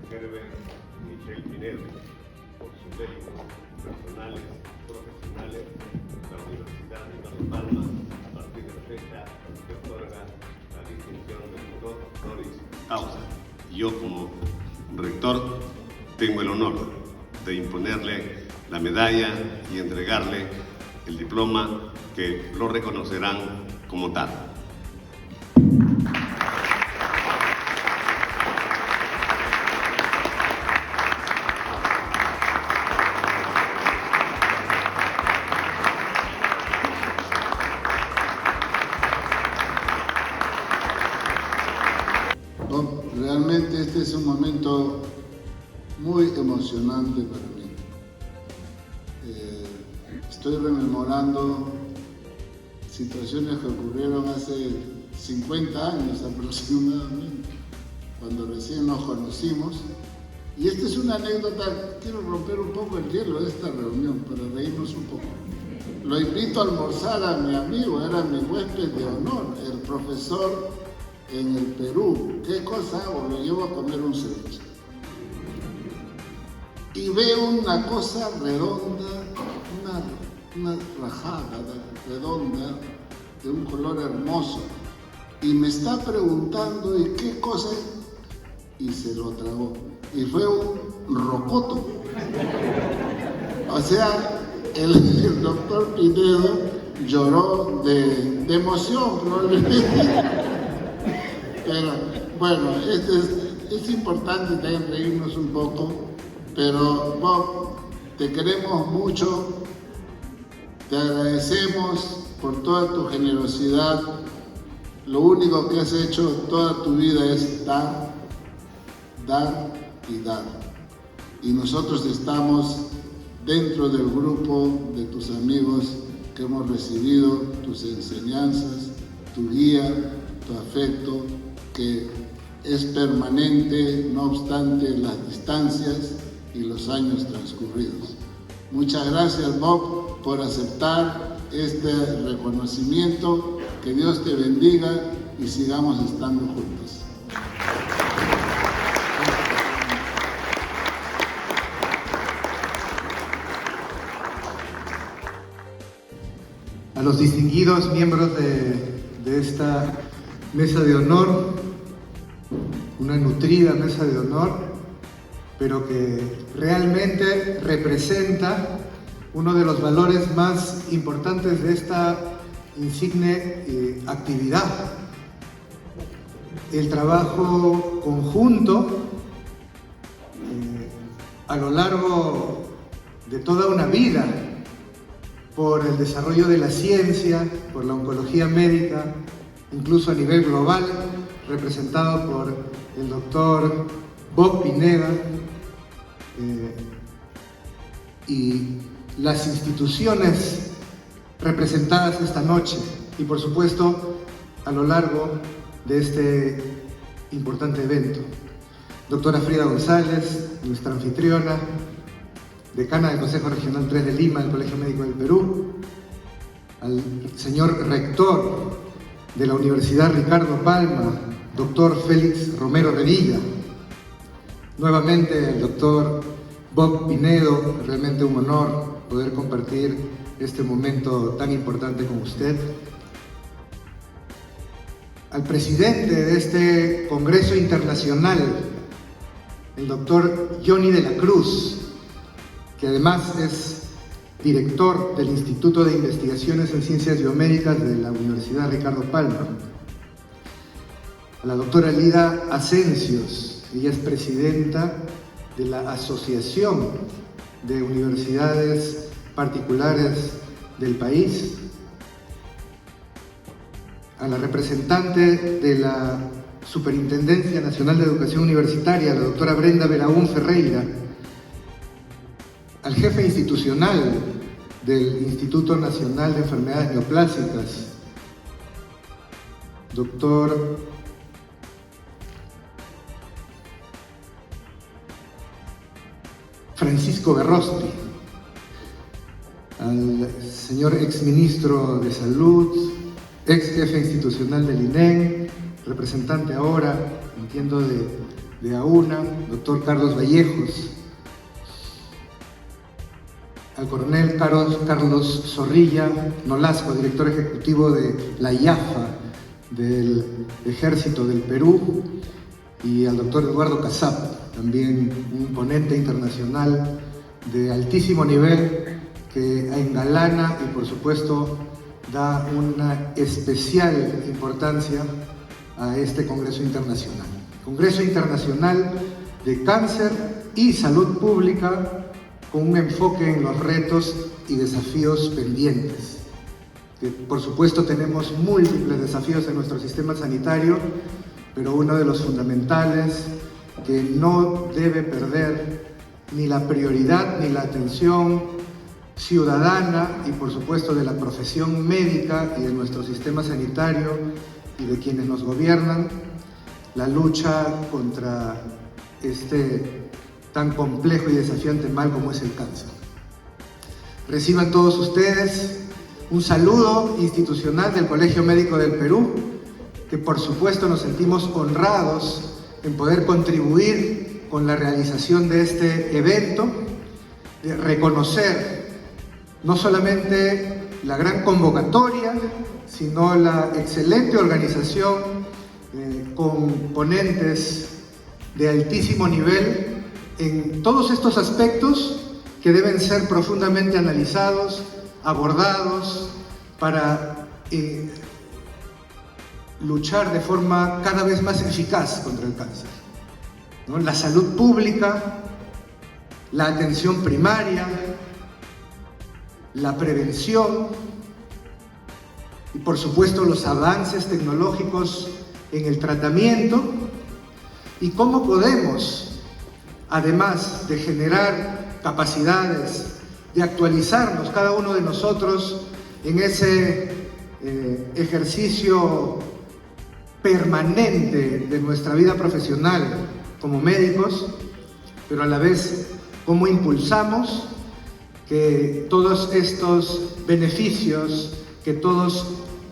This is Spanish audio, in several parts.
Herbert Michel Pinedo, por sus méritos personales y profesionales, la Universidad Ricardo Palma, a partir de la fecha, que otorga la distinción de doctor honoris causa. Yo, como rector, tengo el honor de imponerle la medalla y entregarle el diploma que lo reconocerán como tal. Realmente este es un momento muy emocionante para mí. Estoy rememorando situaciones que ocurrieron hace 50 años aproximadamente, cuando recién nos conocimos. Y esta es una anécdota, quiero romper un poco el hielo de esta reunión para reírnos un poco. Lo invito a almorzar a mi amigo, era mi huésped de honor, el profesor en el Perú. ¿Qué cosa hago? Lo llevo a comer un ceviche. Y veo una cosa redonda, una rajada redonda de un color hermoso. Y me está preguntando, ¿y qué cosa es? Y se lo tragó. Y fue un rocoto. O sea, el doctor Pinedo lloró de emoción probablemente. Pero bueno, es importante también reírnos un poco, pero Bob, te queremos mucho, te agradecemos por toda tu generosidad. Lo único que has hecho toda tu vida es dar, dar y dar. Y nosotros estamos dentro del grupo de tus amigos que hemos recibido tus enseñanzas, tu guía, tu afecto, que es permanente, no obstante las distancias y los años transcurridos. Muchas gracias, Bob, por aceptar este reconocimiento. Que Dios te bendiga y sigamos estando juntos. A los distinguidos miembros de esta mesa de honor, una nutrida mesa de honor, pero que realmente representa uno de los valores más importantes de esta insigne actividad. El trabajo conjunto a lo largo de toda una vida por el desarrollo de la ciencia, por la oncología médica, incluso a nivel global, representado por el doctor Bob Pineda, y las instituciones representadas esta noche, y por supuesto a lo largo de este importante evento. Doctora Frida González, nuestra anfitriona, decana del Consejo Regional 3 de Lima, del Colegio Médico del Perú, al señor rector de la Universidad Ricardo Palma, doctor Félix Romero Revilla, nuevamente el doctor Bob Pinedo, realmente un honor poder compartir este momento tan importante con usted. Al presidente de este Congreso Internacional, el doctor Johnny de la Cruz, que además es director del Instituto de Investigaciones en Ciencias Biomédicas de la Universidad Ricardo Palma. A la doctora Lida Asencios, ella es presidenta de la Asociación de Universidades Particulares del país. A la representante de la Superintendencia Nacional de Educación Universitaria, la doctora Brenda Belaún Ferreira. Al jefe institucional del Instituto Nacional de Enfermedades Neoplásicas, doctor Francisco Garrosti, al señor exministro de Salud, ex jefe institucional del INEM, representante ahora, entiendo, de AUNA, doctor Carlos Vallejos, al coronel Carlos Zorrilla Nolasco, director ejecutivo de la IAFA del Ejército del Perú, y al doctor Eduardo Casap, también un ponente internacional de altísimo nivel que engalana y por supuesto da una especial importancia a este Congreso Internacional. Congreso Internacional de Cáncer y Salud Pública, con un enfoque en los retos y desafíos pendientes. Que por supuesto tenemos múltiples desafíos en nuestro sistema sanitario, pero uno de los fundamentales que no debe perder ni la prioridad ni la atención ciudadana y por supuesto de la profesión médica y de nuestro sistema sanitario y de quienes nos gobiernan, la lucha contra este tan complejo y desafiante mal como es el cáncer. Reciban todos ustedes un saludo institucional del Colegio Médico del Perú, que por supuesto nos sentimos honrados en poder contribuir con la realización de este evento, de reconocer no solamente la gran convocatoria, sino la excelente organización con ponentes de altísimo nivel en todos estos aspectos que deben ser profundamente analizados, abordados para luchar de forma cada vez más eficaz contra el cáncer, ¿no? La salud pública, la atención primaria, la prevención y por supuesto los avances tecnológicos en el tratamiento y cómo podemos, además de generar capacidades, de actualizarnos cada uno de nosotros en ese ejercicio permanente de nuestra vida profesional como médicos, pero a la vez cómo impulsamos que todos estos beneficios, que todos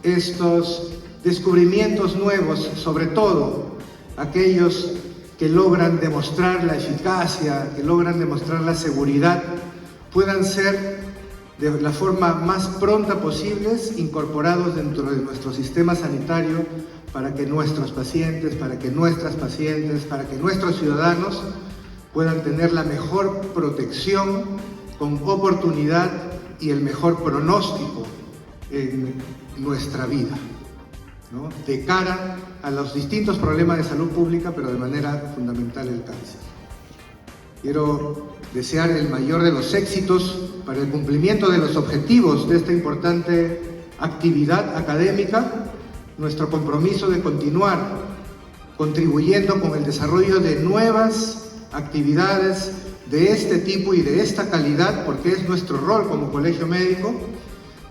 estos descubrimientos nuevos, sobre todo aquellos que logran demostrar la eficacia, que logran demostrar la seguridad, puedan ser de la forma más pronta posible incorporados dentro de nuestro sistema sanitario para que nuestros pacientes, para que nuestras pacientes, para que nuestros ciudadanos puedan tener la mejor protección con oportunidad y el mejor pronóstico en nuestra vida, ¿no? De cara a los distintos problemas de salud pública, pero de manera fundamental el cáncer. Quiero desear el mayor de los éxitos para el cumplimiento de los objetivos de esta importante actividad académica, nuestro compromiso de continuar contribuyendo con el desarrollo de nuevas actividades de este tipo y de esta calidad, porque es nuestro rol como colegio médico.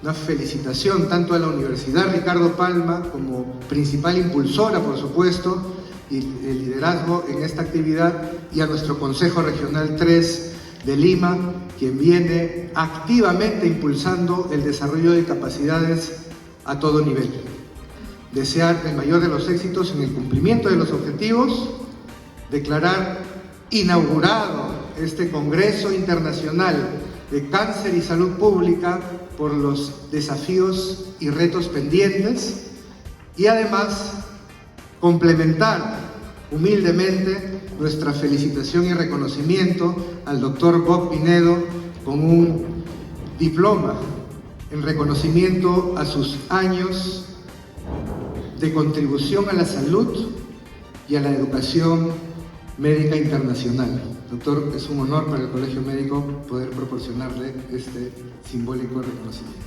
Una felicitación tanto a la Universidad Ricardo Palma como principal impulsora, por supuesto, y el liderazgo en esta actividad, y a nuestro Consejo Regional 3 de Lima, quien viene activamente impulsando el desarrollo de capacidades a todo nivel. Desear el mayor de los éxitos en el cumplimiento de los objetivos, declarar inaugurado este Congreso Internacional de Cáncer y Salud Pública por los desafíos y retos pendientes, y además complementar humildemente nuestra felicitación y reconocimiento al doctor Bob Pinedo con un diploma en reconocimiento a sus años de contribución a la salud y a la educación médica internacional. Doctor, es un honor para el Colegio Médico poder proporcionarle este simbólico reconocimiento.